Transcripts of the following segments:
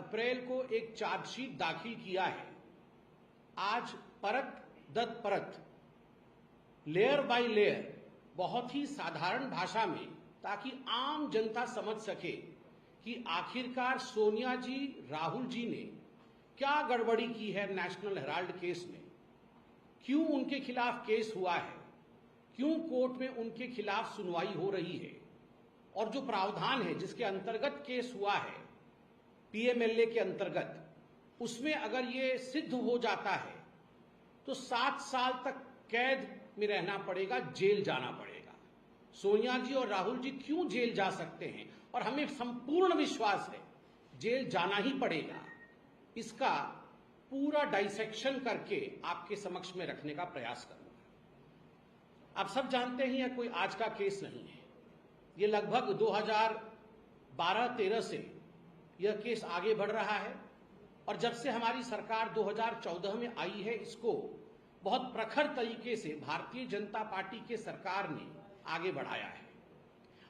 अप्रैल को एक चार्जशीट दाखिल किया है। आज परत दर परत, लेयर बाय लेयर, बहुत ही साधारण भाषा में, ताकि आम जनता समझ सके कि आखिरकार सोनिया जी, राहुल जी ने क्या गड़बड़ी की है नेशनल हेराल्ड केस में, क्यों उनके खिलाफ केस हुआ है, क्यों कोर्ट में उनके खिलाफ सुनवाई हो रही है, और जो प्रावधान है जिसके अंतर्गत केस हुआ है पीएमएलए के अंतर्गत, उसमें अगर ये सिद्ध हो जाता है तो 7 साल तक कैद में रहना पड़ेगा, जेल जाना पड़ेगा। सोनिया जी और राहुल जी क्यों जेल जा सकते हैं, और हमें संपूर्ण विश्वास है जेल जाना ही पड़ेगा, इसका पूरा डाइसेक्शन करके आपके समक्ष में रखने का प्रयास करूंगा। आप सब जानते हैं यह कोई आज का केस नहीं है, ये लगभग 2012-13 से यह केस आगे बढ़ रहा है, और जब से हमारी सरकार 2014 में आई है, इसको बहुत प्रखर तरीके से भारतीय जनता पार्टी के सरकार ने आगे बढ़ाया है।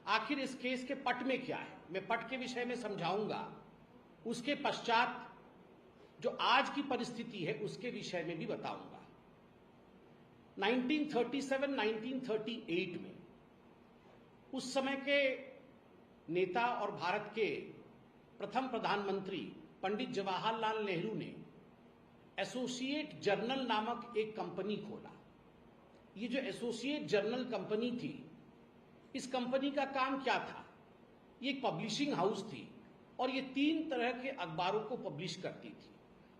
आखिर इस केस के पट में क्या है, मैं पट के विषय में समझाऊंगा, उसके पश्चात जो आज की परिस्थिति है उसके विषय में भी बताऊंगा। 1937-1938 में उस समय के नेता और भारत के प्रथम प्रधानमंत्री पंडित जवाहरलाल नेहरू ने एसोसिएट जर्नल नामक एक कंपनी खोला। ये जो एसोसिएट जर्नल कंपनी थी, इस कंपनी का काम क्या था? ये एक पब्लिशिंग हाउस थी और ये 3 तरह के अखबारों को पब्लिश करती थी।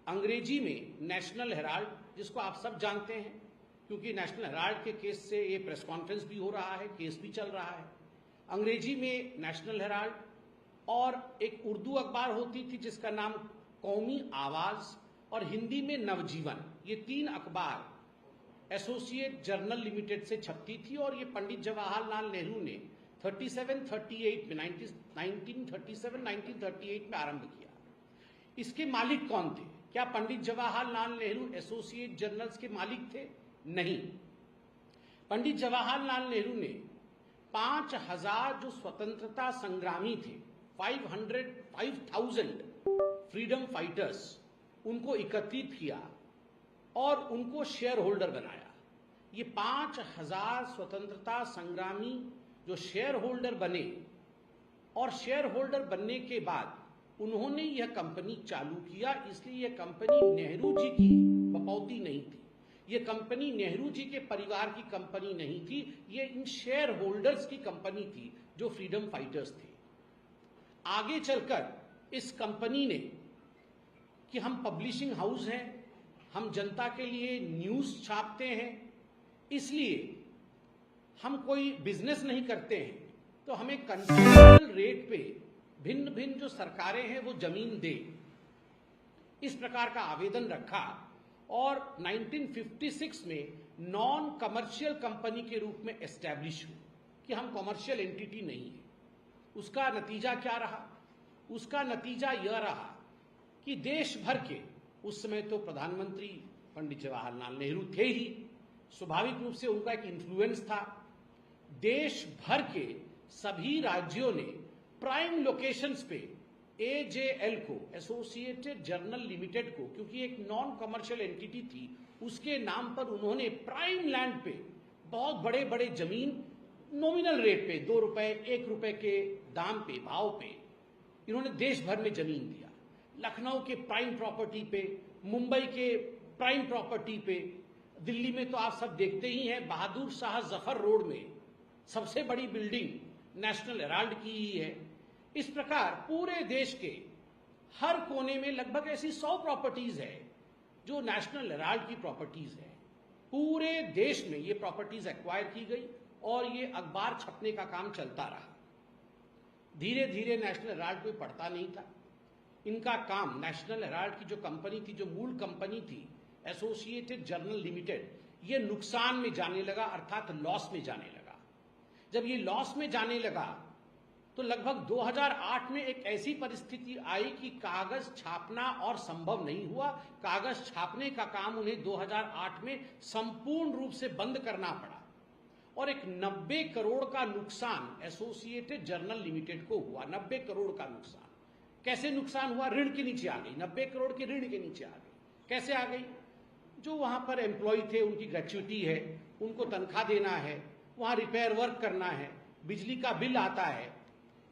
अंग्रेजी में नेशनल हेराल्ड, जिसको आप सब जानते हैं क्योंकि नेशनल हेराल्ड के केस से ये प्रेस कॉन्फ्रेंस भी हो रहा है, केस भी चल रहा है। अंग्रेजी में नेशनल हेराल्ड, और एक उर्दू अखबार होती थी जिसका नाम कौमी आवाज, और हिंदी में नवजीवन। ये 3 अखबार एसोसिएट जर्नल लिमिटेड से छपती थी, और ये पंडित जवाहरलाल नेहरू ने 1938 में आरंभ किया। इसके मालिक कौन थे? क्या पंडित जवाहरलाल नेहरू एसोसिएट जर्नल्स के मालिक थे? नहीं। पंडित जवाहरलाल नेहरू ने 5000 जो स्वतंत्रता संग्रामी थे, 5000 फ्रीडम फाइटर्स, उनको एकत्रित किया और उनको शेयर होल्डर बनाया। ये 5000 स्वतंत्रता संग्रामी जो शेयर होल्डर बने, और शेयर होल्डर बनने के बाद उन्होंने यह कंपनी चालू किया। इसलिए यह कंपनी नेहरू जी की बपौती नहीं थी, यह कंपनी नेहरू जी के परिवार की कंपनी नहीं थी, यह इन शेयर होल्डर्स की कंपनी थी जो फ्रीडम फाइटर्स थे। आगे चलकर इस कंपनी ने कि हम पब्लिशिंग हाउस हैं, हम जनता के लिए न्यूज छापते हैं, इसलिए हम कोई बिजनेस नहीं करते हैं, तो हमें कंसेशनल रेट पे भिन्न भिन्न जो सरकारें हैं वो जमीन दे, इस प्रकार का आवेदन रखा। और 1956 में नॉन कमर्शियल कंपनी के रूप में एस्टैब्लिश हुई कि हम कमर्शियल एंटिटी नहीं है। उसका नतीजा क्या रहा? उसका नतीजा यह रहा कि देश भर के, उस समय तो प्रधानमंत्री पंडित जवाहरलाल नेहरू थे ही, स्वाभाविक रूप से उनका एक इन्फ्लुएंस था। देश भर के सभी राज्यों ने प्राइम लोकेशंस पे एजेएल को, एसोसिएटेड जर्नल लिमिटेड को, क्योंकि एक नॉन कमर्शियल एंटिटी थी, उसके नाम पर उन्होंने प्राइम लैंड पे बहुत बड़े बड़े जमीन नॉमिनल रेट पे, 2 रुपए 1 रुपए के दाम पे, भाव पे, इन्होंने देश भर में जमीन दिया। लखनऊ के प्राइम प्रॉपर्टी पे, मुंबई के प्राइम प्रॉपर्टी पे, दिल्ली में तो आप सब देखते ही हैं, बहादुर शाह जफर रोड में सबसे बड़ी बिल्डिंग नेशनल हेराल्ड की ही है। इस प्रकार पूरे देश के हर कोने में लगभग ऐसी 100 प्रॉपर्टीज है जो नेशनल हेराल्ड की प्रॉपर्टीज है। पूरे देश में ये प्रॉपर्टीज एक्वायर की गई और ये अखबार छपने का काम चलता रहा। धीरे धीरे नेशनल हेराल्ड कोई पढ़ता नहीं था। इनका काम, नेशनल हेराल्ड की जो कंपनी थी, जो मूल कंपनी थी एसोसिएटेड जर्नल लिमिटेड, ये नुकसान में जाने लगा, अर्थात लॉस में जाने लगा। जब ये लॉस में जाने लगा तो लगभग 2008 में एक ऐसी परिस्थिति आई कि कागज छापना और संभव नहीं हुआ। कागज छापने का काम उन्हें 2008 में संपूर्ण रूप से बंद करना पड़ा, और एक 90 करोड़ का नुकसान एसोसिएटेड जर्नल लिमिटेड को हुआ। 90 करोड़ का नुकसान कैसे नुकसान हुआ? ऋण के नीचे आ गई, 90 करोड़ के ऋण के नीचे आ गई। कैसे आ गई? जो वहां पर एम्प्लॉय थे, उनकी ग्रेच्युटी है, उनको तनख्वाह देना है, वहां रिपेयर वर्क करना है, बिजली का बिल आता है,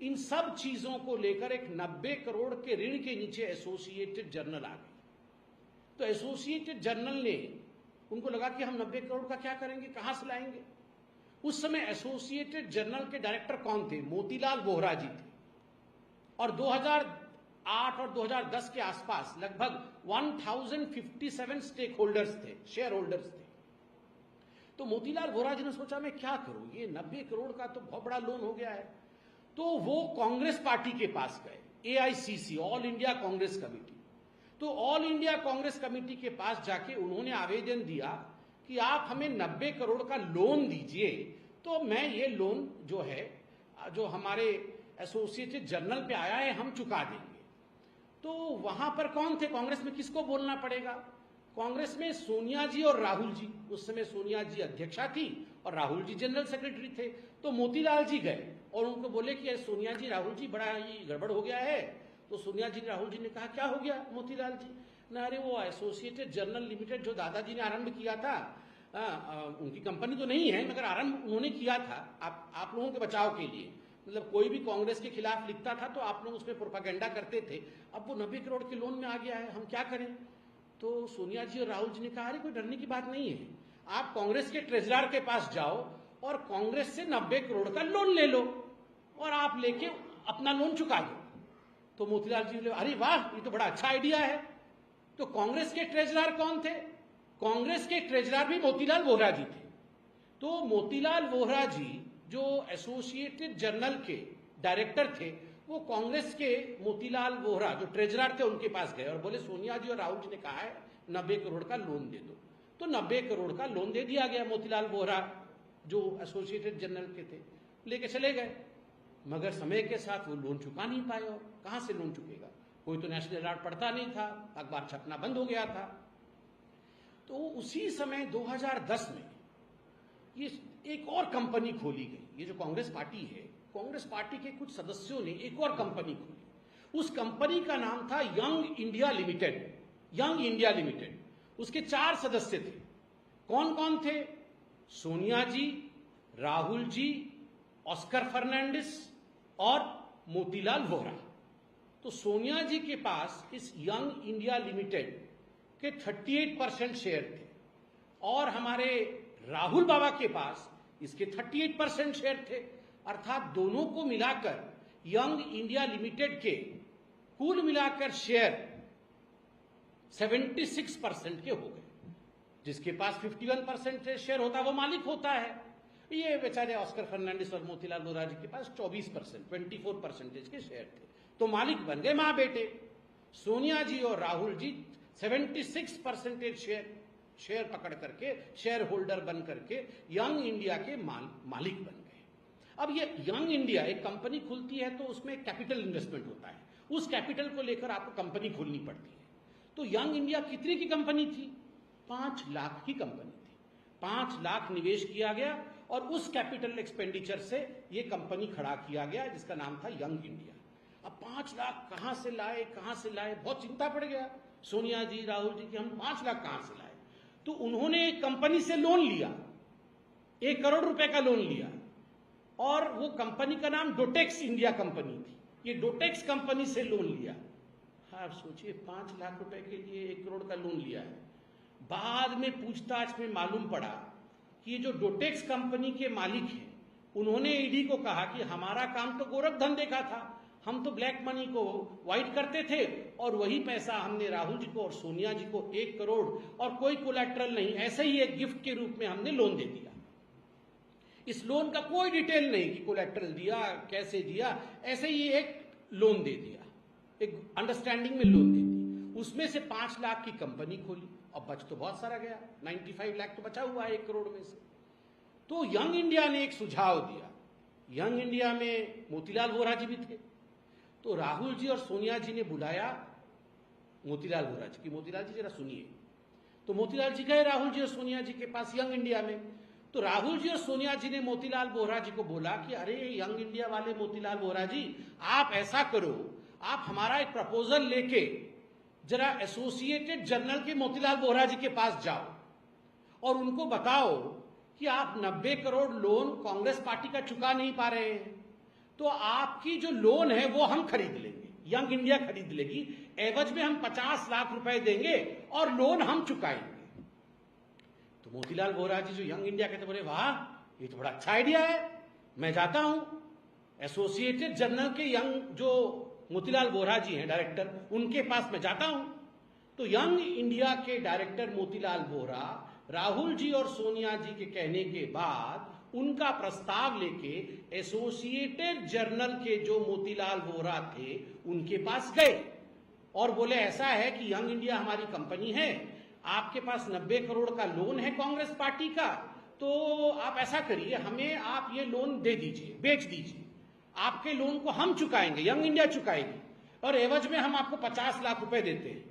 इन सब चीजों को लेकर एक 90 करोड़ के ऋण के नीचे एसोसिएटेड जर्नल आ गई। तो एसोसिएटेड जर्नल ने, उनको लगा कि हम 90 करोड़ का क्या करेंगे, कहां से लाएंगे। उस समय एसोसिएटेड जर्नल के डायरेक्टर कौन थे? मोतीलाल वोहरा जी थे। और 2008 और 2010 के आसपास लगभग 1057 स्टेक होल्डर्स थे, शेयर होल्डर्स थे। तो मोतीलाल वोहरा जी ने सोचा मैं क्या करूं, ये 90 करोड़ का तो बहुत बड़ा लोन हो गया है। तो वो कांग्रेस पार्टी के पास गए, AICC, all India Congress committee. तो ऑल इंडिया कांग्रेस कमेटी के पास जाके उन्होंने आवेदन दिया कि आप हमें 90 करोड़ का लोन दीजिए, तो मैं ये लोन जो है, जो हमारे एसोसिएटेड जर्नल पे आया है, हम चुका देंगे। तो वहां पर कौन थे? कांग्रेस में किसको बोलना पड़ेगा? कांग्रेस में सोनिया जी और राहुल जी। उस समय सोनिया जी अध्यक्षा थी और राहुल जी जनरल सेक्रेटरी थे। तो मोतीलाल जी गए और उनको बोले कि सोनिया जी, राहुल जी, बड़ा ही गड़बड़ हो गया है। तो सोनिया जी, राहुल जी ने कहा क्या हो गया मोतीलाल जी? ना, अरे वो एसोसिएटेड जर्नल लिमिटेड जो दादाजी ने आरंभ किया था, उनकी कंपनी तो नहीं है, मगर आरंभ उन्होंने किया था आप लोगों के बचाव के लिए। मतलब कोई भी कांग्रेस के खिलाफ लिखता था तो आप लोग उसमें प्रोपागेंडा करते थे। अब वो 90 करोड़ के लोन में आ गया है, हम क्या करें? तो सोनिया जी और राहुल जी ने कहा अरे कोई डरने की बात नहीं है, आप कांग्रेस के ट्रेजरर के पास जाओ और कांग्रेस से 90 करोड़ का लोन ले लो और आप लेके अपना लोन चुका दो। तो मोतीलाल जी बोले अरे वाह, ये तो बड़ा अच्छा आइडिया है। तो कांग्रेस के ट्रेजरर कौन थे? कांग्रेस के ट्रेजरर भी मोतीलाल वोहरा जी थे। तो मोतीलाल वोहरा जी जो एसोसिएटेड जर्नल के डायरेक्टर थे, वो कांग्रेस के मोतीलाल वोहरा जो ट्रेजरर थे उनके पास गए और बोले सोनिया जी और राहुल जी ने कहा है 90 करोड़ का लोन दे दो। तो 90 करोड़ का लोन दे दिया गया। मोतीलाल वोहरा जो एसोसिएटेड जर्नल के थे लेके चले गए, मगर समय के साथ वो लोन चुका नहीं पाए। और कहां से लोन चुकेगा? कोई तो नेशनल हेराल्ड पढ़ता नहीं था, अखबार छपना बंद हो गया था। तो उसी समय 2010 में ये एक और कंपनी खोली गई। ये जो कांग्रेस पार्टी है, कांग्रेस पार्टी के कुछ सदस्यों ने एक और कंपनी खोली। उस कंपनी का नाम था young India limited. Young India limited, उसके 4 सदस्य थे। कौन कौन थे? सोनिया जी, राहुल जी, ऑस्कर फर्नांडिस और मोतीलाल वोहरा। तो सोनिया जी के पास इस यंग इंडिया लिमिटेड के 38% शेयर थे और हमारे राहुल बाबा के पास इसके 38% शेयर थे। अर्थात दोनों को मिलाकर यंग इंडिया लिमिटेड के कुल मिलाकर शेयर 76% के हो गए। जिसके पास 51% शेयर होता है वो मालिक होता है। ये बेचारे ऑस्कर फर्नांडिस और मोतीलाल वोहरा जी के पास 24%, 24% के शेयर थे। तो मालिक बन गए मां बेटे। सोनिया जी और राहुल जी 76% शेयर पकड़ करके, शेयर होल्डर बन करके यंग इंडिया के मालिक बन गए। अब ये यंग इंडिया एक कंपनी खुलती है तो उसमें कैपिटल इन्वेस्टमेंट होता है। उस कैपिटल को लेकर आपको कंपनी खोलनी पड़ती है। तो यंग इंडिया कितने की कंपनी थी? 5 लाख की कंपनी थी। 5 लाख निवेश किया गया और उस कैपिटल एक्सपेंडिचर से ये कंपनी खड़ा किया गया जिसका नाम था यंग इंडिया। अब 5 लाख कहां से लाए, कहां से लाए? बहुत चिंता पड़ गया सोनिया जी, राहुल जी की, हम 5 लाख कहां से लाए? तो उन्होंने एक कंपनी से लोन लिया, 1 करोड़ रुपए का लोन लिया और वो कंपनी का नाम डोटेक्स इंडिया कंपनी थी। ये डोटेक्स कंपनी से लोन लिया। आप सोचिए 5 लाख रुपए के लिए 1 करोड़ का लोन लिया है। बाद में पूछताछ में मालूम पड़ा कि ये जो डोटेक्स कंपनी के मालिक हैं, उन्होंने ईडी को कहा कि हमारा काम तो गोरख धंधे का था, हम तो ब्लैक मनी को वाइट करते थे और वही पैसा हमने राहुल जी को और सोनिया जी को 1 करोड़ और कोई कोलैटरल नहीं, ऐसे ही एक गिफ्ट के रूप में हमने लोन दे दिया। इस लोन का कोई डिटेल नहीं कि कोलैटरल दिया, कैसे दिया, ऐसे ही एक लोन दे दिया, एक अंडरस्टैंडिंग में लोन दे दी। उसमें से 5 लाख की कंपनी खोली और बच तो बहुत सारा गया, 95 लाख तो बचा हुआ है 1 करोड़ में से। तो यंग इंडिया ने एक सुझाव दिया। यंग इंडिया में मोतीलाल वोहरा जी भी थे। तो राहुल जी और सोनिया जी ने बुलाया मोतीलाल वोहरा जी की, मोतीलाल जी जरा सुनिए। तो मोतीलाल जी गए राहुल जी और सोनिया जी के पास यंग इंडिया में। तो राहुल जी और सोनिया जी ने मोतीलाल वोहरा जी को बोला कि अरे यंग इंडिया वाले मोतीलाल वोहरा जी, आप ऐसा करो, आप हमारा एक प्रपोजल लेके जरा एसोसिएटेड जर्नल के मोतीलाल वोहरा जी के पास जाओ और उनको बताओ कि आप 90 करोड़ लोन कांग्रेस पार्टी का चुका नहीं पा रहे हैं, तो आपकी जो लोन है वो हम खरीद लेंगे, यंग इंडिया खरीद लेगी, एवज में हम 50 लाख रुपए देंगे और लोन हम चुकाएंगे। तो मोतीलाल वोहरा जी जो यंग इंडिया कहते बोले वाह ये तो बड़ा अच्छा आइडिया है, मैं जाता हूं एसोसिएटेड जर्नल के यंग जो मोतीलाल वोहरा जी हैं डायरेक्टर, उनके पास मैं जाता हूं। तो यंग इंडिया के डायरेक्टर मोतीलाल वोहरा राहुल जी और सोनिया जी के कहने के बाद उनका प्रस्ताव लेके एसोसिएटेड जर्नल के जो मोतीलाल वोहरा थे उनके पास गए और बोले ऐसा है कि यंग इंडिया हमारी कंपनी है, आपके पास 90 करोड़ का लोन है कांग्रेस पार्टी का, तो आप ऐसा करिए हमें आप ये लोन दे दीजिए, बेच दीजिए, आपके लोन को हम चुकाएंगे, यंग इंडिया चुकाएगी और एवज में हम आपको 50 लाख रुपए देते हैं।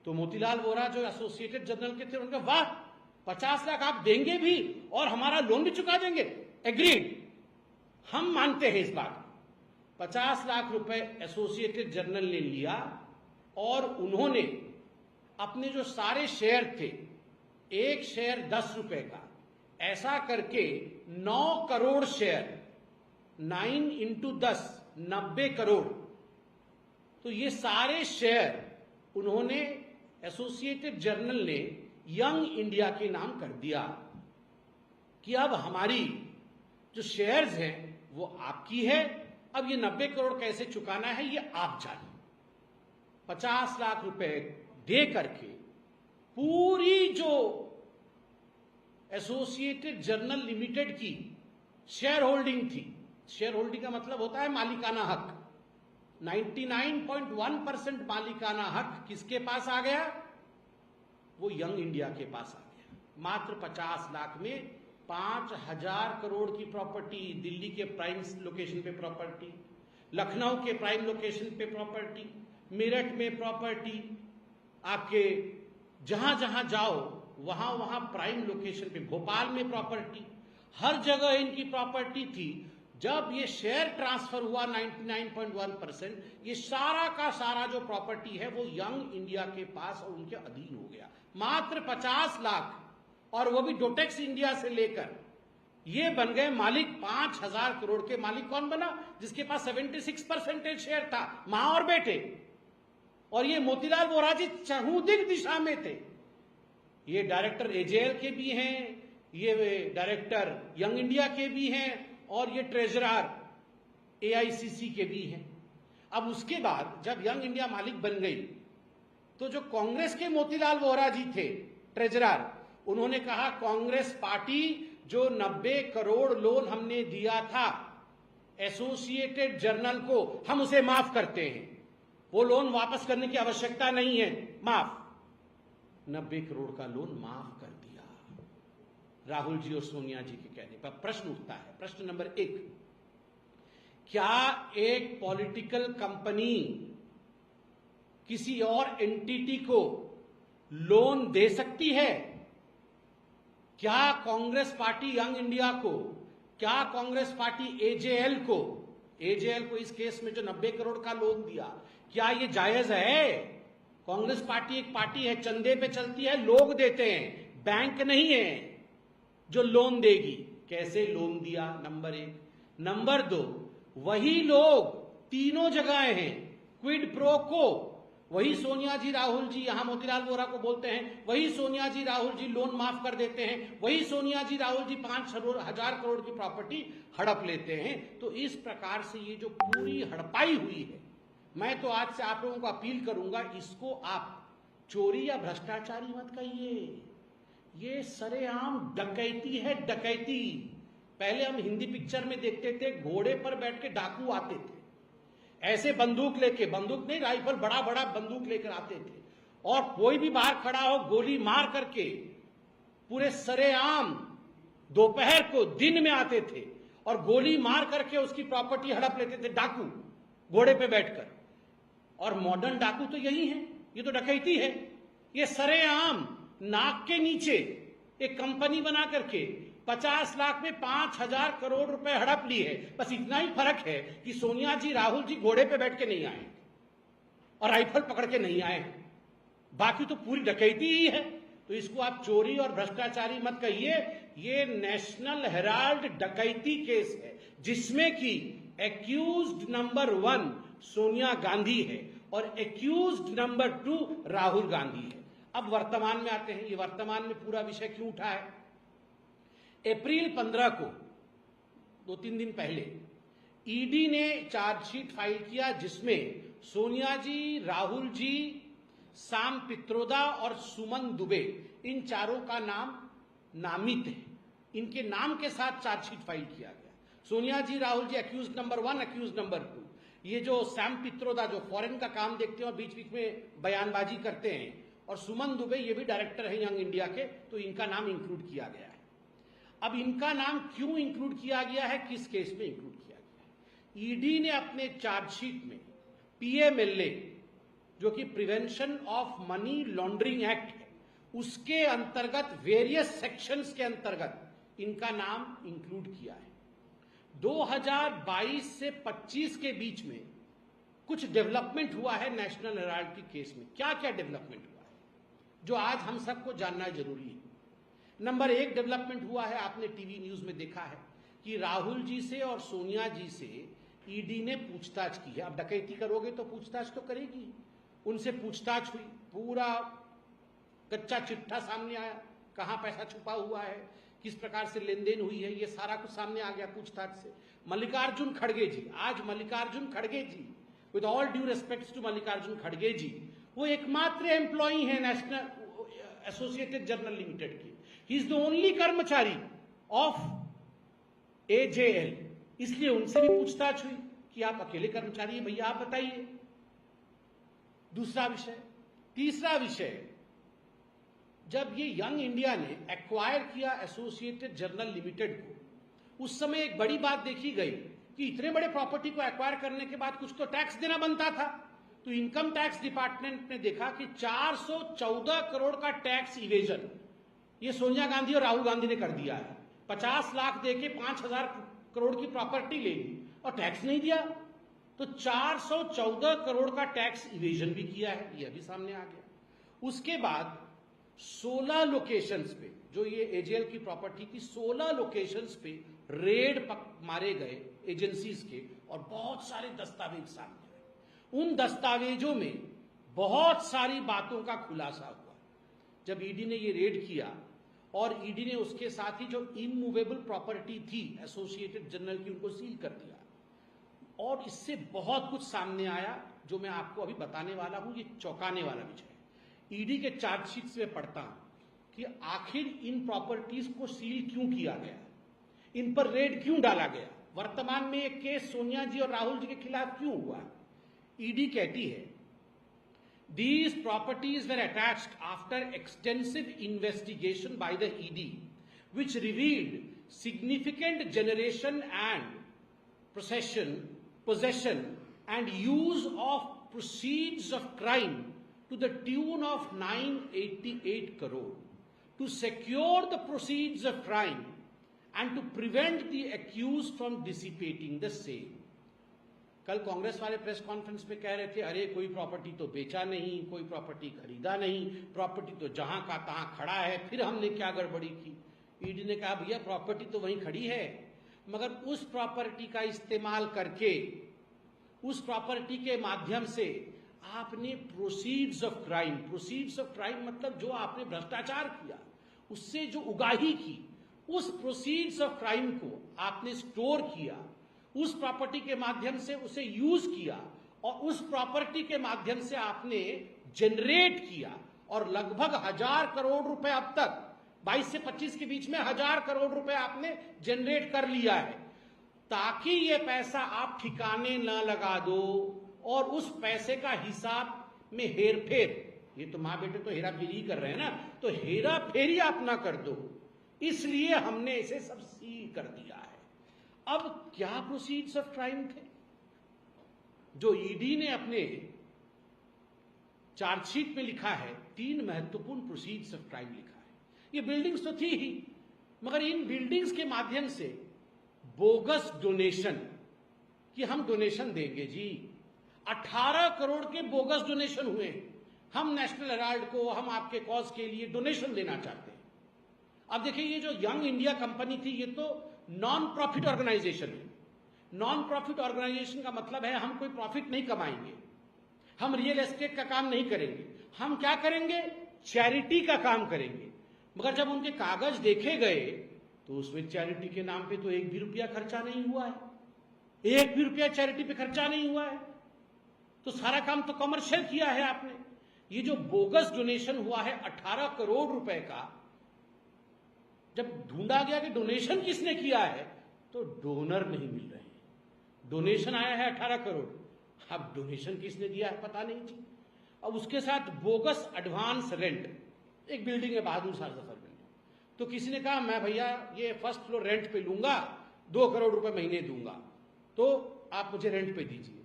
तो मोतीलाल वोहरा जो एसोसिएटेड जर्नल के थे उनका वाह 50 लाख आप देंगे भी और हमारा लोन भी चुका देंगे, एग्रीड, हम मानते हैं इस बात। 50 लाख रुपए एसोसिएटेड जर्नल ने लिया और उन्होंने अपने जो सारे शेयर थे, एक शेयर 10 रुपए का, ऐसा करके 9 करोड़ शेयर, 9 इंटू 10 90 करोड़, तो ये सारे शेयर उन्होंने एसोसिएटेड जर्नल ने यंग इंडिया के नाम कर दिया कि अब हमारी जो शेयर्स हैं वो आपकी है, अब ये 90 करोड़ कैसे चुकाना है ये आप जानिए। 50 लाख रुपए दे करके पूरी जो एसोसिएटेड जर्नल लिमिटेड की शेयर होल्डिंग थी, शेयर होल्डिंग का मतलब होता है मालिकाना हक, 99.1% मालिकाना हक किसके पास आ गया, वो यंग इंडिया के पास आ गया। मात्र 50 लाख में 5000 करोड़ की प्रॉपर्टी, दिल्ली के प्राइम लोकेशन पे प्रॉपर्टी, लखनऊ के प्राइम लोकेशन पे प्रॉपर्टी, मेरठ में प्रॉपर्टी, आपके जहां जहां जाओ वहां वहां प्राइम लोकेशन पे, भोपाल में प्रॉपर्टी, हर जगह इनकी प्रॉपर्टी थी। जब ये शेयर ट्रांसफर हुआ 99.1%, ये सारा का सारा जो प्रॉपर्टी है वो यंग इंडिया के पास और उनके अधीन हो गया। मात्र 50 लाख, और वो भी डोटेक्स इंडिया से लेकर ये बन गए मालिक। 5000 करोड़ के मालिक कौन बना, जिसके पास 76% शेयर था, मां और बेटे। और ये मोतीलाल वोहरा जी चहुदिक दिशा में थे, ये डायरेक्टर एजेएल के भी हैं, ये डायरेक्टर यंग इंडिया के भी हैं और ये ट्रेजरर एआईसीसी के भी हैं। अब उसके बाद जब यंग इंडिया मालिक बन गई तो जो कांग्रेस के मोतीलाल वोहरा जी थे ट्रेजरर, उन्होंने कहा कांग्रेस पार्टी जो 90 करोड़ लोन हमने दिया था एसोसिएटेड जर्नल को, हम उसे माफ करते हैं, वो लोन वापस करने की आवश्यकता नहीं है, माफ। 90 करोड़ का लोन माफ कर दिया राहुल जी और सोनिया जी के कहने पर। प्रश्न उठता है, प्रश्न नंबर 1, क्या एक पॉलिटिकल कंपनी किसी और एंटिटी को लोन दे सकती है? क्या कांग्रेस पार्टी यंग इंडिया को, क्या कांग्रेस पार्टी एजेएल को इस केस में जो 90 करोड़ का लोन दिया, क्या ये जायज है? कांग्रेस पार्टी एक पार्टी है, चंदे पे चलती है, लोग देते हैं, बैंक नहीं है जो लोन देगी। कैसे लोन दिया, नंबर 1। नंबर 2, वही लोग तीनों जगह हैं, क्विड प्रो को, वही सोनिया जी राहुल जी यहां मोतीलाल वोहरा को बोलते हैं, वही सोनिया जी राहुल जी लोन माफ कर देते हैं, वही सोनिया जी राहुल जी 5000 करोड़ की प्रॉपर्टी हड़प लेते हैं। तो इस प्रकार से ये जो पूरी हड़पाई हुई है, मैं तो आज से आप लोगों को अपील करूंगा, इसको आप चोरी या भ्रष्टाचारी मत कहिए, ये सरेआम डकैती है, डकैती। पहले हम हिंदी पिक्चर में देखते थे घोड़े पर बैठ के डाकू आते थे, ऐसे बंदूक लेके, बंदूक नहीं राइफल, बड़ा बड़ा बंदूक लेकर आते थे और कोई भी बाहर खड़ा हो गोली मार करके, पूरे सरेआम दोपहर को दिन में आते थे और गोली मार करके उसकी प्रॉपर्टी हड़प लेते थे डाकू घोड़े पे बैठकर। और मॉडर्न डाकू तो यही है, ये तो डकैती है। ये सरेआम नाक के नीचे एक कंपनी बना करके 50 लाख में 5000 करोड़ रुपए हड़प ली है। बस इतना ही फर्क है कि सोनिया जी राहुल जी घोड़े पे बैठ के नहीं आए, और राइफल पकड़ के नहीं आए, बाकी तो पूरी डकैती ही है। तो इसको आप चोरी और भ्रष्टाचारी मत कहिए, ये नेशनल हेराल्ड डकैती केस है जिसमें कि एक्यूज्ड नंबर 1 सोनिया गांधी है और एक्यूज्ड नंबर 2 राहुल गांधी है। अब वर्तमान में आते हैं, ये वर्तमान में पूरा विषय क्यों उठा है। अप्रैल 15 को 2-3 दिन पहले ईडी ने चार्जशीट फाइल किया जिसमें सोनिया जी, राहुल जी, साम पित्रोदा और सुमन दुबे, इन चारों का नाम नामित है। इनके नाम के साथ चार्जशीट फाइल किया गया। सोनिया जी, Rahul ji accused number 1, accused number 2। ये जो सैम पित्रोदा जो फॉरेन का काम देखते हैं और बीच बीच में बयानबाजी करते हैं, और सुमन दुबे ये भी डायरेक्टर है यंग इंडिया के, तो इनका नाम इंक्लूड किया गया है। अब इनका नाम क्यों इंक्लूड किया गया है, किस केस में इंक्लूड किया गया है। ईडी ने अपने चार्जशीट में पीएमएलए जो कि prevention of money laundering act है, उसके अंतर्गत वेरियस सेक्शंस के अंतर्गत इनका नाम इंक्लूड किया है। 2022 से 25 के बीच में कुछ डेवलपमेंट हुआ है नेशनल हेराल्ड के केस में। क्या क्या डेवलपमेंट हुआ है जो आज हम सबको जानना जरूरी है। नंबर 1 डेवलपमेंट हुआ है, आपने टीवी न्यूज में देखा है कि राहुल जी से और सोनिया जी से ईडी ने पूछताछ की है। अब डकैती करोगे तो पूछताछ तो करेगी। उनसे पूछताछ हुई, पूरा कच्चा चिट्ठा सामने आया, कहां पैसा छुपा हुआ है, किस प्रकार से लेन देन हुई है, ये सारा कुछ सामने आ गया पूछताछ से। मल्लिकार्जुन खड़गे जी, आज मल्लिकार्जुन खड़गे जी, with all due respect to Mallikarjun खड़गे जी, वो एकमात्र एम्प्लॉई है नेशनल एसोसिएटेड जर्नल लिमिटेड की। ही इज द ओनली कर्मचारी ऑफ एजेएल, इसलिए उनसे भी पूछताछ हुई कि आप अकेले कर्मचारी हैं भैया, आप बताइए। दूसरा विषय। तीसरा विषय, जब ये यंग इंडिया ने एक्वायर किया एसोसिएटेड जर्नल लिमिटेड को, उस समय एक बड़ी बात देखी गई कि इतने बड़े प्रॉपर्टी को एक्वायर करने के बाद कुछ तो टैक्स देना बनता था। तो इनकम टैक्स डिपार्टमेंट ने देखा कि 414 करोड़ का टैक्स इवेजन ये सोनिया गांधी और राहुल गांधी ने कर दिया है। 50 लाख देके 5000 करोड़ की प्रॉपर्टी ले ली और टैक्स नहीं दिया, तो 414 करोड़ का टैक्स इवेजन भी किया है, यह भी सामने आ गया। उसके बाद 16 लोकेशंस पे, जो ये एजेएल की प्रॉपर्टी थी, 16 लोकेशंस पे रेड मारे गए एजेंसीज के और बहुत सारे दस्तावेज सामने आए। उन दस्तावेजों में बहुत सारी बातों का खुलासा हुआ। जब ईडी ने ये रेड किया और ईडी ने उसके साथ ही जो इमूवेबल प्रॉपर्टी थी एसोसिएटेड जर्नल की, उनको सील कर दिया। और इससे बहुत कुछ सामने आया जो मैं आपको अभी बताने वाला हूं। ये चौंकाने वाला विषय है। ईडी के चार्जशीट से मैं पढ़ता हूं कि आखिर इन प्रॉपर्टीज को सील क्यों किया गया, इन पर रेड क्यों डाला गया, वर्तमान में एक केस सोनिया जी और राहुल जी के खिलाफ क्यों हुआ। ईडी कहती है, these properties were attached after extensive investigation by the ED, which revealed significant generation and possession and use of proceeds of crime to the tune of 988 crore. To secure the proceeds of crime and to prevent the accused from dissipating the same. कल कांग्रेस वाले press conference में कह रहे थे, अरे कोई property तो बेचा नहीं, कोई प्रॉपर्टी खरीदा नहीं, प्रॉपर्टी तो जहां का तहां खड़ा है, फिर हमने क्या गड़बड़ी की। ईडी ने कहा, भैया प्रॉपर्टी तो वहीं खड़ी है, मगर उस प्रॉपर्टी का इस्तेमाल करके, उस प्रॉपर्टी के माध्यम से आपने प्रोसीड्स ऑफ क्राइम मतलब जो आपने भ्रष्टाचार किया, उससे जो उगाही की, उस प्रोसीड्स ऑफ क्राइम को आपने स्टोर किया, उस प्रॉपर्टी के माध्यम से उसे यूज किया और उस प्रॉपर्टी के माध्यम से आपने जनरेट किया, और लगभग 1000 करोड़ रुपए अब तक 22 से 25 के बीच में 1000 करोड़ रुपए आपने जनरेट कर लिया है, ताकि ये पैसा आप ठिकाने न लगा दो और उस पैसे का हिसाब में हेरफेर, ये तो मां बेटे तो हेरा फेरी कर रहे हैं ना, तो हेरा फेरी आप ना कर दो, इसलिए हमने इसे सब सील कर दिया है। अब क्या प्रोसीड्स ऑफ क्राइम थे जो ईडी ने अपने चार्जशीट में लिखा है? 3 महत्वपूर्ण प्रोसीड्स ऑफ क्राइम लिखा है। ये बिल्डिंग्स तो थी ही, मगर इन बिल्डिंग्स के माध्यम से बोगस डोनेशन, कि हम डोनेशन देंगे जी, 18 करोड़ के बोगस डोनेशन हुए हैं। हम नेशनल हेराल्ड को, हम आपके कॉज के लिए डोनेशन देना चाहते हैं। अब देखिए, ये जो यंग इंडिया कंपनी थी, ये तो नॉन प्रॉफिट ऑर्गेनाइजेशन है। नॉन प्रॉफिट ऑर्गेनाइजेशन का मतलब है हम कोई प्रॉफिट नहीं कमाएंगे, हम रियल एस्टेट का काम नहीं करेंगे, हम क्या करेंगे, चैरिटी का काम करेंगे। मगर जब उनके कागज देखे गए तो उसमें चैरिटी के नाम पे तो एक भी रुपया खर्चा नहीं हुआ है, एक भी रुपया चैरिटी पे खर्चा नहीं हुआ है। तो सारा काम तो कमर्शियल किया है आपने। ये जो बोगस डोनेशन हुआ है 18 करोड़ रुपए का, जब ढूंढा गया कि डोनेशन किसने किया है तो डोनर नहीं मिल रहे हैं। डोनेशन आया है 18 करोड़, अब डोनेशन किसने दिया है पता नहीं जी। अब उसके साथ बोगस एडवांस रेंट, एक बिल्डिंग है बहादुर शाह जफर बिल्डिंग, तो किसी ने कहा मैं भैया ये फर्स्ट फ्लोर रेंट पे लूंगा, 2 करोड़ रुपए महीने दूंगा, तो आप मुझे रेंट पे दीजिए।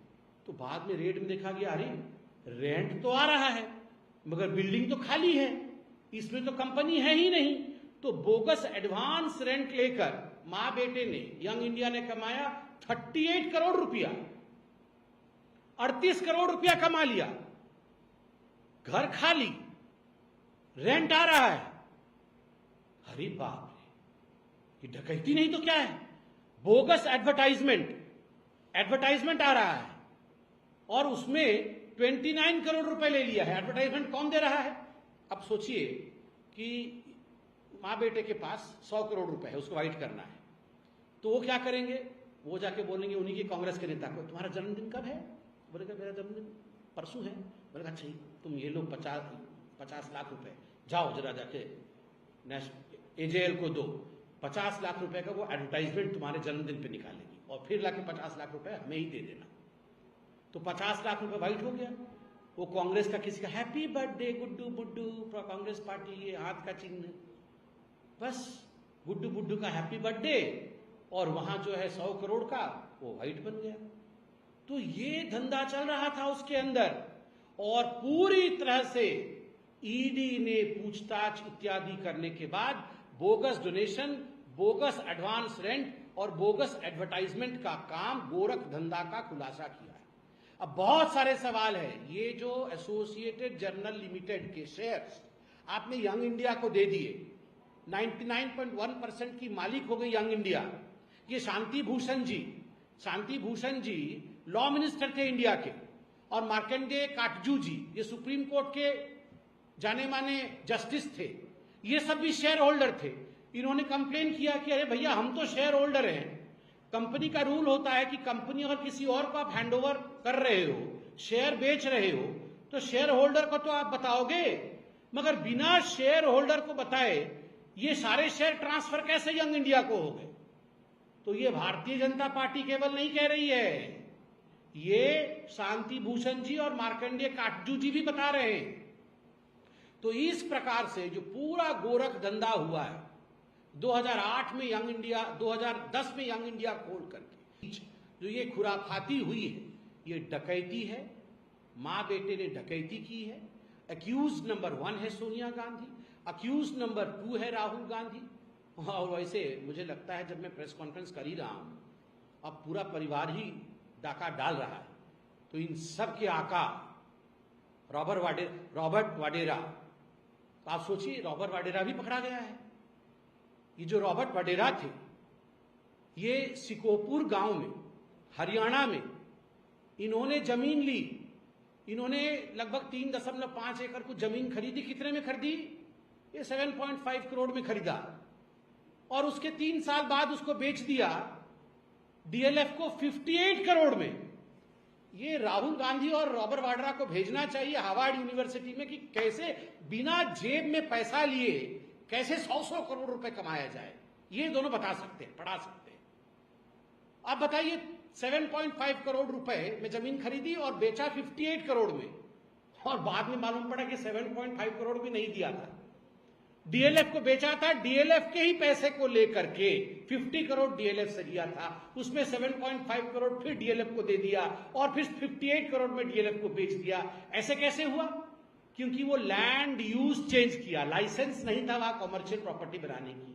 तो बाद में रेट में देखा गया अरे रेंट तो आ रहा है मगर बिल्डिंग तो खाली है, इसमें तो कंपनी है ही नहीं। तो बोगस एडवांस रेंट लेकर मां बेटे ने, यंग इंडिया ने कमाया 38 करोड़ रुपया, 38 करोड़ रुपया कमा लिया। घर खाली, रेंट आ रहा है। अरे बाप रे, ये डकैती नहीं तो क्या है। बोगस एडवर्टाइजमेंट आ रहा है और उसमें 29 करोड़ रुपए ले लिया है। एडवर्टाइजमेंट कौन दे रहा है? अब सोचिए कि मां बेटे के पास 100 करोड़ रुपए है, उसको वाइट करना है, तो वो क्या करेंगे, वो जाके बोलेंगे उन्हीं के कांग्रेस के नेता को, तुम्हारा जन्मदिन कब है? बोलेगा मेरा जन्मदिन परसों है। बोलेगा अच्छा तुम ये लो 50 लाख रुपए, जाओ जरा जाके एजेएल को दो, 50 लाख रुपए का वो एडवर्टाइजमेंट तुम्हारे जन्मदिन पे निकालेगी और फिर लाके 50 लाख रुपए हमें ही दे देना। तो 50 लाख रुपए वाइट हो गया। वो कांग्रेस का किसी का happy birthday Guddu Buddu, Congress party, ये हाथ का चिन्ह, बस गुड्डू बुड्डू का हैप्पी बर्थडे, और वहां जो है 100 करोड़ का वो वाइट बन गया। तो ये धंधा चल रहा था उसके अंदर, और पूरी तरह से ईडी ने पूछताछ इत्यादि करने के बाद bogus donation, bogus advance rent और बोगस एडवर्टाइजमेंट का काम, गोरख धंधा का खुलासा किया है। अब बहुत सारे सवाल है। ये जो एसोसिएटेड जर्नल लिमिटेड के शेयर्स आपने यंग इंडिया को दे दिए, 99.1% की मालिक हो गई यंग इंडिया। ये शांति भूषण जी लॉ मिनिस्टर थे इंडिया के, और मार्कंडेय काटजू जी ये सुप्रीम कोर्ट के जाने माने जस्टिस थे, ये सब भी शेयर होल्डर थे। इन्होंने कंप्लेन किया कि अरे भैया हम तो शेयर होल्डर हैं, कंपनी का रूल होता है कि कंपनी अगर किसी और को आप हैंडओवर कर रहे हो, शेयर बेच रहे हो, तो शेयर होल्डर को तो आप बताओगे, मगर बिना शेयर होल्डर को बताए ये सारे शेयर ट्रांसफर कैसे यंग इंडिया को हो गए? तो ये भारतीय जनता पार्टी केवल नहीं कह रही है, ये शांति भूषण जी और मार्कंडेय काटजू जी भी बता रहे हैं। तो इस प्रकार से जो पूरा गोरख धंधा हुआ है 2008 में यंग इंडिया, 2010 में यंग इंडिया खोल करके जो ये खुराफाती हुई है, ये डकैती है। मां बेटे ने डकैती की है। अक्यूज नंबर 1 है सोनिया गांधी, अक्यूज नंबर 2 है राहुल गांधी। और वैसे मुझे लगता है जब मैं प्रेस कॉन्फ्रेंस कर ही रहा हूं, अब पूरा परिवार ही डाका डाल रहा है, तो इन सब के आका रॉबर्ट वाडेरा, तो आप सोचिए रॉबर्ट वाडेरा भी पकड़ा गया है। ये जो रॉबर्ट वाडेरा थे, ये सिकोपुर गांव में, हरियाणा में इन्होंने जमीन ली। इन्होंने लगभग 3.5 एकड़ को जमीन खरीदी। कितने में खरीदी? ये 7.5 करोड़ में खरीदा, और उसके 3 साल बाद उसको बेच दिया डीएलएफ को 58 करोड़ में। ये राहुल गांधी और रॉबर्ट वाड्रा को भेजना चाहिए हार्वर्ड यूनिवर्सिटी में कि कैसे बिना जेब में पैसा लिए कैसे 100 करोड़ रुपए कमाया जाए। ये दोनों बता सकते हैं, पढ़ा सकते हैं। आप बताइए 7.5 करोड़ रुपए में जमीन खरीदी और बेचा 58 करोड़ में, और बाद में मालूम पड़ा कि 7.5 करोड़ भी नहीं दिया था, डीएलएफ को बेचा था। डीएलएफ के ही पैसे को लेकर के 50 करोड़ डीएलएफ से लिया था, उसमें 7.5 करोड़ फिर डीएलएफ को दे दिया, और फिर 58 करोड़ में डीएलएफ को बेच दिया। ऐसे कैसे हुआ? क्योंकि वो लैंड यूज चेंज किया, लाइसेंस नहीं था वहां कॉमर्शियल प्रॉपर्टी बनाने की।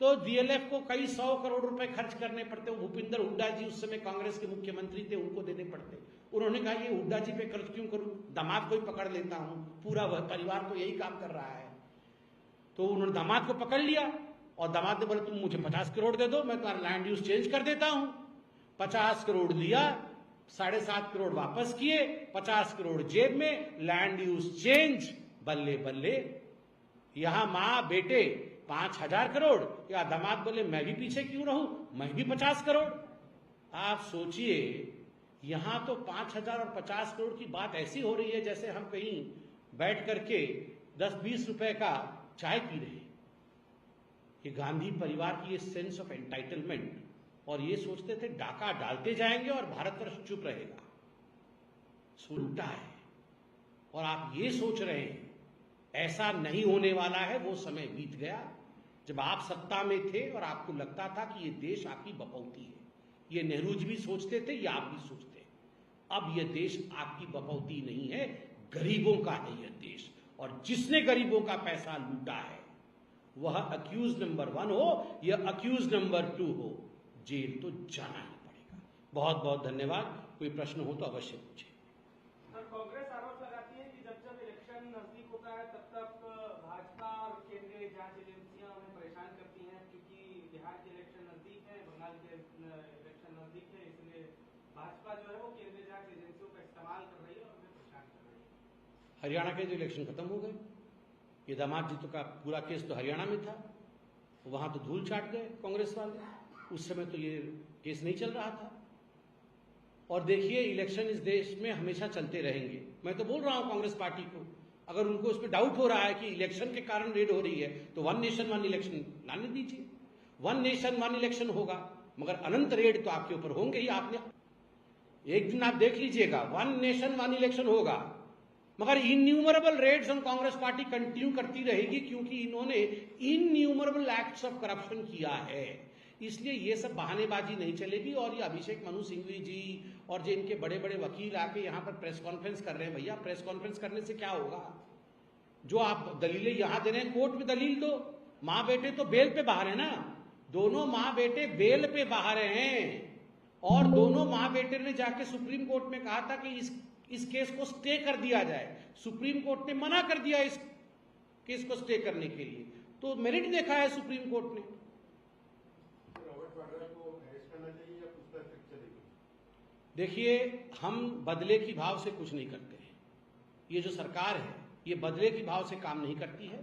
तो डीएलएफ को कई 100 करोड़ रुपए खर्च करने पड़ते। भूपिंदर हुड्डा जी उस समय कांग्रेस के मुख्यमंत्री थे, उनको देने पड़ते। उन्होंने कहा ये हुड्डा जी पे खर्च क्यों करूं, दामाद को ही पकड़ लेता हूं, पूरा परिवार तो यही काम कर रहा है। तो उन्होंने दामाद को पकड़ लिया और दामाद ने बोला तुम मुझे 50 करोड़ दे दो, मैं तुम्हारा लैंड यूज चेंज कर देता हूं। 50 करोड़ लिया, 7.5 करोड़ वापस किए, 50 करोड़ जेब में, लैंड यूज चेंज, बल्ले बल्ले। यहां मां बेटे 5,000 करोड़, या दामाद बोले मैं भी पीछे क्यों रहूं, मैं भी 50 करोड़। आप सोचिए, यहां तो 5,000 और 50 करोड़ की बात ऐसी हो रही है जैसे हम कहीं बैठ करके 10-20 रुपए का चाय पी रहे हैं। ये गांधी परिवार की ये सेंस ऑफ एंटाइटलमेंट, और ये सोचते थे डाका डालते जाएंगे और भारतवर्ष चुप रहेगा। उल्टा है। और आप ये सोच रहे हैं ऐसा नहीं होने वाला है। वो समय बीत गया जब आप सत्ता में थे और आपको लगता था कि ये देश आपकी बपौती है। ये नेहरू जी भी सोचते थे, ये आप भी सोचते हैं। अब ये देश आपकी बपौती नहीं है, गरीबों का है यह देश। और जिसने गरीबों का पैसा लूटा है वह अक्यूज नंबर 1 हो या अक्यूज नंबर 2 हो, जेल तो जाना ही पड़ेगा। बहुत बहुत धन्यवाद। कोई प्रश्न हो तो अवश्य पूछे। कांग्रेस आरोप लगाती है कि जब जब इलेक्शन नजदीक होता है तब तक भाजपा और केंद्रीय जांच एजेंसियां उन्हें परेशान करती हैं, क्योंकि बिहार के इलेक्शन नजदीक है, बंगाल के इलेक्शन नजदीक है, इसलिए भाजपा जो है वो केंद्रीय जांच एजेंसियों का इस्तेमाल कर रही है और उन्हें परेशान कर रही है। हरियाणा के जो इलेक्शन खत्म हो गए, ये दामाद जी तो का पूरा केस तो हरियाणा में था, वहां तो धूल चाट गए कांग्रेस वाले। उस समय तो ये केस नहीं चल रहा था। और देखिए, इलेक्शन इस देश में हमेशा चलते रहेंगे। मैं तो बोल रहा हूं कांग्रेस पार्टी को, अगर उनको इस पर डाउट हो रहा है कि इलेक्शन के कारण रेड हो रही है तो 1 नेशन 1 इलेक्शन लाने दीजिए। 1 नेशन 1 इलेक्शन होगा, मगर अनंत रेड तो आपके ऊपर होंगे ही। आपने एक दिन आप देख लीजिएगा, 1 नेशन 1 इलेक्शन होगा, मगर इनन्यूमरेबल रेड्स हम कांग्रेस पार्टी कंटिन्यू करती रहेगी, क्योंकि इन्होंने इनन्यूमरेबल एक्ट्स ऑफ करप्शन किया है। इसलिए ये सब बहानेबाजी नहीं चलेगी। और ये अभिषेक मनु सिंघवी जी और जो इनके बड़े बड़े वकील आके यहाँ पर प्रेस कॉन्फ्रेंस कर रहे हैं, भैया प्रेस कॉन्फ्रेंस करने से क्या होगा? जो आप दलीलें यहां दे रहे हैं, कोर्ट में दलील दो। माँ बेटे तो बेल पे बाहर है ना, दोनों माँ बेटे बेल पे बाहर हैं। और दोनों माँ बेटे ने जाके सुप्रीम कोर्ट में कहा था कि इस केस को स्टे कर दिया जाए। सुप्रीम कोर्ट ने मना कर दिया इस केस को स्टे करने के लिए। तो मेरिट देखा है सुप्रीम कोर्ट ने। देखिए, हम बदले की भाव से कुछ नहीं करते हैं। ये जो सरकार है ये बदले की भाव से काम नहीं करती है,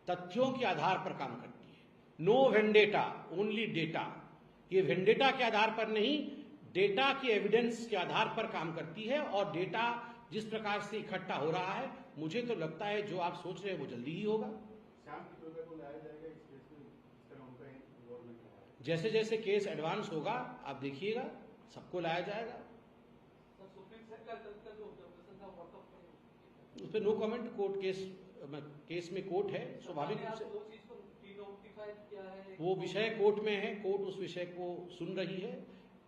तथ्यों के आधार पर काम करती है। No vendetta, only data. ये वेंडेटा के आधार पर नहीं, डेटा के एविडेंस के आधार पर काम करती है। और डेटा जिस प्रकार से इकट्ठा हो रहा है, मुझे तो लगता है जो आप सोच रहे हैं वो जल्दी ही होगा। जैसे जैसे केस एडवांस होगा आप देखिएगा, सबको लाया जाएगा। उस पर नो कमेंट। कोर्ट केस में कोर्ट है, स्वाभाविक रूप से वो विषय कोर्ट में है, कोर्ट उस विषय को सुन रही है।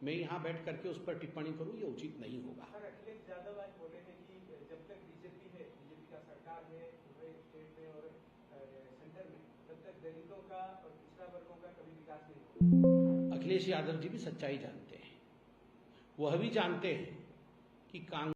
मैं यहाँ बैठ करके उस पर टिप्पणी करूँ ये उचित नहीं होगा। अखिलेश यादव आज बोले हैं कि जब तक बीजेपी का सरकार है स्टेट में और सेंटर में, तब तक दलितों का और पिछड़ा वर्गों का कभी विकास नहीं होगा। अखिलेश यादव जी भी सच्चाई जानते हैं। वह भी जानते हैं कि कांग्रेस